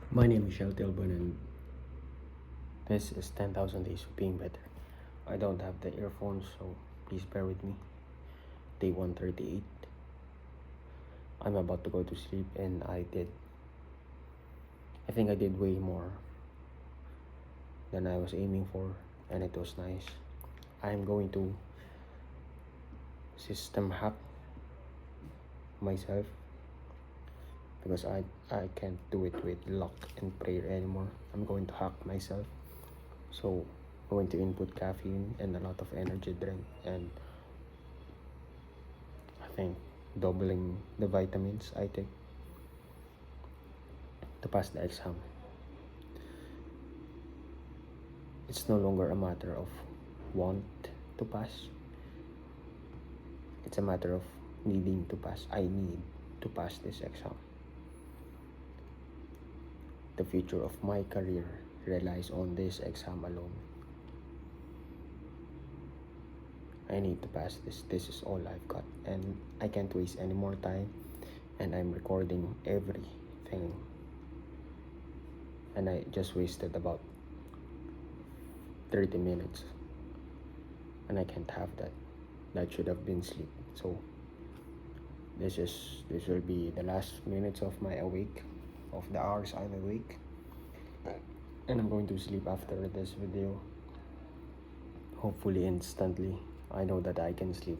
My name is Shel Tilbon, and this is 10,000 Days of Being Better. I don't have the earphones, so please bear with me. Day 138. I'm about to go to sleep, and I think I did way more than I was aiming for, and it was nice. I'm going to system hack myself because I can't do it with luck and prayer anymore. I'm going to hack myself. So going to input caffeine and a lot of energy drink, and I think doubling the vitamins I take to pass the exam. It's no longer a matter of want to pass. It's a matter of needing to pass. I need to pass this exam. The future of my career relies on this exam alone. I need to pass this. This is all I've got, and I can't waste any more time. And I'm recording everything, and I just wasted about 30 minutes, and I can't have that. That should have been sleep. So this will be the last minutes of my awake, of the hours I'm awake, and I'm going to sleep after this video, hopefully instantly. I know that I can sleep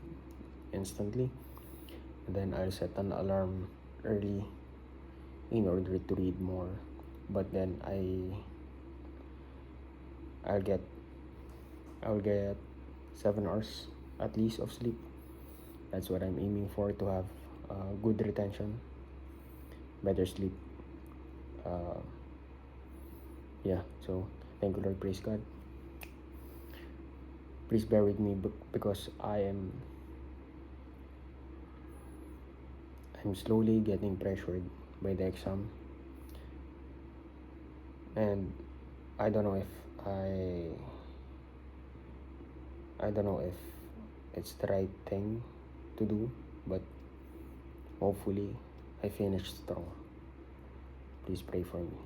instantly, and then I'll set an alarm early in order to read more, but then I'll get 7 hours at least of sleep. That's what I'm aiming for, to have good retention, better sleep. Yeah, so thank you, Lord, praise God. Please bear with me because I'm slowly getting pressured by the exam, and I don't know if I don't know if it's the right thing to do, but hopefully I finish strong. Please pray for me.